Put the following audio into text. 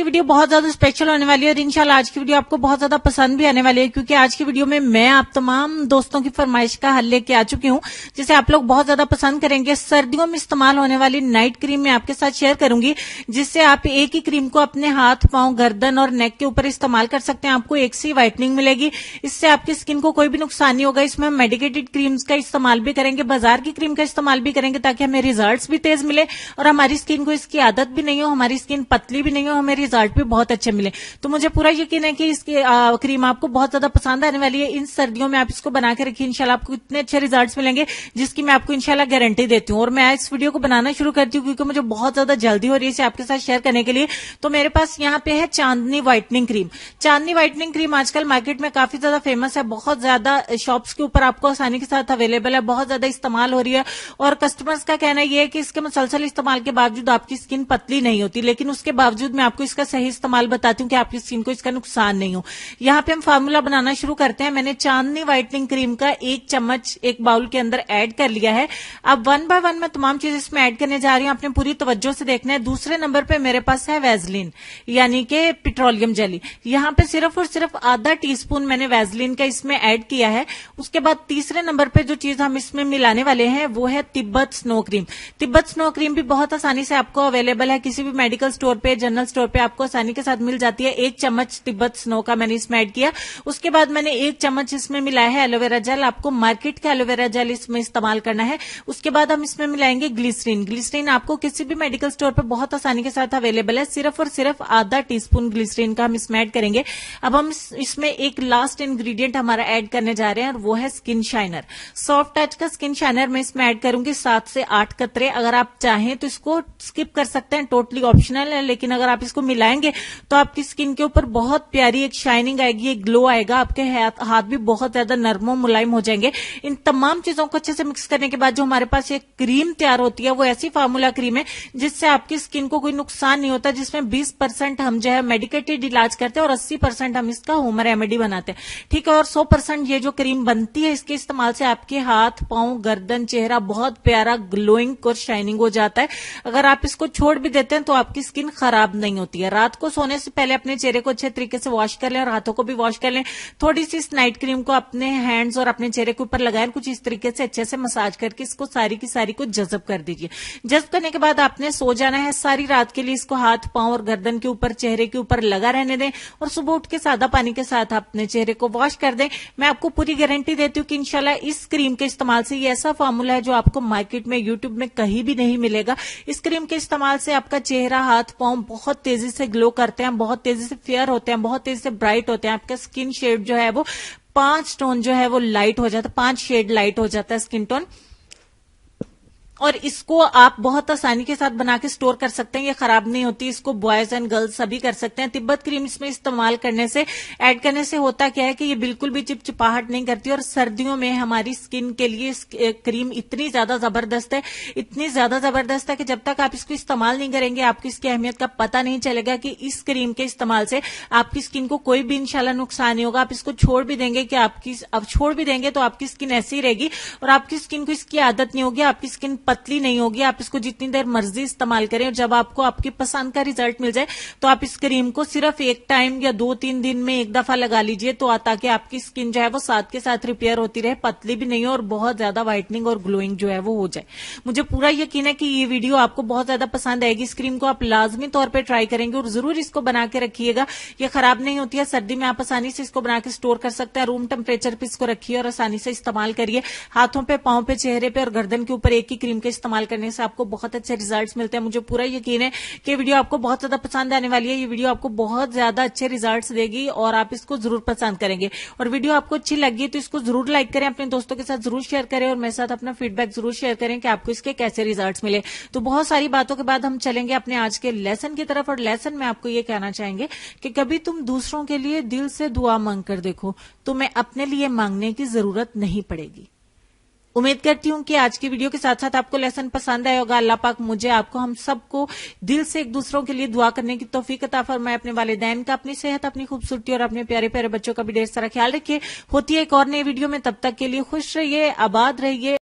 की वीडियो बहुत ज्यादा स्पेशल होने वाली है और इंशाल्लाह आज की वीडियो आपको बहुत ज्यादा पसंद भी आने वाली है, क्योंकि आज की वीडियो में मैं आप तमाम दोस्तों की फरमाइश का हल लेके आ चुकी हूं जिसे आप लोग बहुत ज्यादा पसंद करेंगे। सर्दियों में इस्तेमाल होने वाली नाइट क्रीम मैं आपके साथ शेयर करूंगी, जिससे आप एक ही क्रीम को अपने हाथ, पांव, गर्दन और नेक के ऊपर इस्तेमाल कर सकते हैं। आपको एक सी व्हाइटनिंग मिलेगी, इससे आपकी स्किन को कोई भी नुकसान नहीं होगा। इसमें मेडिकेटेड क्रीम्स का इस्तेमाल भी करेंगे, बाजार की क्रीम का इस्तेमाल भी करेंगे, ताकि हमें रिजल्ट्स भी तेज मिले और हमारी स्किन को इसकी आदत भी नहीं हो, हमारी स्किन पतली भी नहीं हो, हमें रिजल्ट भी बहुत अच्छे मिले। तो मुझे पूरा यकीन है कि इसकी क्रीम आपको बहुत ज्यादा पसंद आने वाली है। इन सर्दियों में आप इसको बना के रखिए, इंशाल्लाह आपको इतने अच्छे रिजल्ट्स मिलेंगे जिसकी मैं आपको इंशाल्लाह गारंटी देती हूँ। और मैं इस वीडियो को बनाना शुरू करती हूँ क्योंकि मुझे बहुत ज्यादा जल्दी हो रही है इसे आपके साथ शेयर करने के लिए। तो मेरे पास यहाँ पे है चांदनी व्हाइटनिंग क्रीम। चांदनी व्हाइटनिंग क्रीम आजकल मार्केट में काफी ज्यादा फेमस है, बहुत ज्यादा शॉप्स के ऊपर आपको आसानी के साथ अवेलेबल है, बहुत ज्यादा इस्तेमाल हो रही है। और कस्टमर्स का कहना यह है कि इसके मुसलसल इस्तेमाल के बावजूद आपकी स्किन पतली नहीं होती, लेकिन उसके बावजूद मैं आपको इसका सही इस्तेमाल बताती हूँ कि आपकी स्किन को इसका नुकसान नहीं हो। यहाँ पे हम फार्मूला बनाना शुरू करते हैं। मैंने चांदनी व्हाइटनिंग क्रीम का 1 चम्मच एक बाउल के अंदर ऐड कर लिया है। अब 1 बाय 1 मैं तमाम चीज इसमें ऐड करने जा रही हूँ, आपने पूरी तवज्जो से देखना है। दूसरे नंबर पे मेरे पास है वैसलीन यानी कि पेट्रोलियम जेली। यहाँ पे सिर्फ और सिर्फ आधा टीस्पून मैंने वैसलीन का इसमें ऐड किया है। उसके बाद तीसरे नंबर पे जो चीज हम इसमें मिलाने वाले हैं वो है Tibet snow cream. Tibet snow cream भी बहुत आसानी से आपको अवेलेबल है, किसी भी मेडिकल स्टोर पे, जनरल स्टोर पे आपको आसानी के साथ मिल जाती है। 1 चम्मच तिब्बत स्नो का मैंने इसमें ऐड किया। उसके बाद मैंने 1 चम्मच इसमें मिलाया है एलोवेरा जेल। आपको मार्केट का एलोवेरा जेल इसमें इस्तेमाल करना है। उसके बाद हम इसमें मिलाएंगे ग्लिसरीन। ग्लिसरीन आपको किसी भी मेडिकल स्टोर पर बहुत आसानी के साथ अवेलेबल है। सिर्फ और सिर्फ आधा टीस्पून ग्लिसरीन का हम इसमें ऐड करेंगे। अब हम इसमें एक लास्ट इंग्रेडिएंट हमारा ऐड करने जा रहे हैं और वो है स्किन शाइनर। सॉफ्ट टच का स्किन शाइनर मैं इसमें ऐड करूंगी 7 से 8 कतरे। अगर आप चाहें तो इसको स्किप कर सकते हैं, टोटली ऑप्शनल है, लेकिन अगर आप इसको मिलाएंगे तो आपकी स्किन के ऊपर बहुत प्यारी एक शाइनिंग आएगी, एक ग्लो आएगा, आपके हाथ भी बहुत ज्यादा नरम और मुलायम हो जाएंगे। इन तमाम चीजों को अच्छे से मिक्स करने के बाद जो हमारे पास एक क्रीम तैयार होती है वो ऐसी फार्मूला क्रीम है जिससे आपकी स्किन को कोई नुकसान नहीं होता, जिसमें 20% हम जो है मेडिकेटेड इलाज करते हैं और 80% हम इसका होम रेमेडी बनाते हैं, ठीक है। और 100% ये जो क्रीम बनती है इसके इस्तेमाल से आपके हाथ, पांव, गर्दन, चेहरा बहुत प्यारा ग्लोइंग और शाइनिंग हो जाता है। अगर आप इसको छोड़ भी देते हैं तो आपकी स्किन खराब नहीं होती है। रात को सोने से पहले अपने चेहरे को अच्छे तरीके से वॉश कर लें और हाथों को भी वॉश कर लें। थोड़ी सी इस नाइट क्रीम को अपने हैंड्स और अपने चेहरे के ऊपर लगाएं, कुछ इस तरीके से अच्छे से मसाज करके इसको सारी की सारी को जज़ब कर दीजिए। जज़ब करने के बाद आपने सो जाना है। सारी रात के लिए इसको हाथ, पांव और गर्दन के ऊपर, चेहरे के ऊपर लगा रहने दें और सुबह उठ के सादा पानी के साथ अपने चेहरे को वॉश कर दें। मैं आपको पूरी गारंटी देती हूँ कि इंशाल्लाह इस क्रीम के इस्तेमाल से ये ऐसा फार्मूला है जो आपको मार्केट में, यूट्यूब में कहीं भी नहीं मिलेगा। इस क्रीम के इस्तेमाल से आपका चेहरा, हाथ, पांव बहुत तेजी से ग्लो करते हैं, बहुत तेजी से फेयर होते हैं, बहुत तेजी से ब्राइट होते हैं। आपका स्किन शेड जो है वो 5 टोन जो है वो लाइट हो जाता है, 5 शेड लाइट हो जाता है स्किन टोन। और इसको आप बहुत आसानी के साथ बना के स्टोर कर सकते हैं, ये खराब नहीं होती। इसको बॉयज एंड गर्ल्स सभी कर सकते हैं। तिब्बत क्रीम इसमें इस्तेमाल करने से, ऐड करने से होता क्या है कि ये बिल्कुल भी चिपचिपाहट नहीं करती। और सर्दियों में हमारी स्किन के लिए क्रीम इतनी ज्यादा जबरदस्त है, इतनी ज्यादा जबरदस्त है कि जब तक आप इसको इस्तेमाल नहीं करेंगे आपको इसकी अहमियत का पता नहीं चलेगा कि इस क्रीम के इस्तेमाल से आपकी स्किन को कोई भी इंशाल्लाह नुकसान नहीं होगा। आप इसको छोड़ भी देंगे कि छोड़ भी देंगे तो आपकी स्किन ऐसी ही रहेगी और आपकी स्किन को इसकी आदत नहीं होगी, आपकी स्किन पतली नहीं होगी। आप इसको जितनी देर मर्जी इस्तेमाल करें और जब आपको आपकी पसंद का रिजल्ट मिल जाए तो आप इस क्रीम को सिर्फ एक टाइम या 2-3 दिन में एक दफा लगा लीजिए, तो ताकि आपकी स्किन जो है वो साथ के साथ रिपेयर होती रहे, पतली भी नहीं हो और बहुत ज्यादा व्हाइटनिंग और ग्लोइंग जो है वो हो जाए। मुझे पूरा यकीन है कि ये वीडियो आपको बहुत ज्यादा पसंद आएगी। इस क्रीम को आप लाजमी तौर पर ट्राई करेंगे और जरूर इसको बना के रखिएगा, ये खराब नहीं होती है। सर्दी में आप आसानी से इसको बना के स्टोर कर सकते हैं। रूम टेम्परेचर पे इसको रखिए और आसानी से इस्तेमाल करिए। हाथों पे, पांव पे, चेहरे पे और गर्दन के ऊपर एक ही क्रीम के इस्तेमाल करने से आपको बहुत अच्छे रिजल्ट्स मिलते हैं। मुझे पूरा यकीन है कि वीडियो आपको बहुत ज्यादा पसंद आने वाली है। ये वीडियो आपको बहुत ज्यादा अच्छे रिजल्ट्स देगी और आप इसको जरूर पसंद करेंगे। और वीडियो आपको अच्छी लगी तो इसको जरूर लाइक करें, अपने दोस्तों के साथ जरूर शेयर करें और मेरे साथ अपना फीडबैक जरूर शेयर करें कि आपको इसके कैसे रिजल्ट्स मिले। तो बहुत सारी बातों के बाद हम चलेंगे अपने आज के लेसन की तरफ। और लेसन में आपको ये कहना चाहेंगे कि कभी तुम दूसरों के लिए दिल से दुआ मांग कर देखो, तुम्हें अपने लिए मांगने की जरूरत नहीं पड़ेगी। उम्मीद करती हूँ कि आज की वीडियो के साथ साथ आपको लेसन पसंद आया होगा। अल्लाह पाक मुझे, आपको, हम सबको दिल से एक दूसरों के लिए दुआ करने की तौफीक अता फरमाए। अपने वालिदैन का, अपनी सेहत, अपनी खूबसूरती और अपने प्यारे प्यारे बच्चों का भी ढेर सारा ख्याल रखिए। होती है एक और नई वीडियो में, तब तक के लिए खुश रहिए, आबाद रहिए।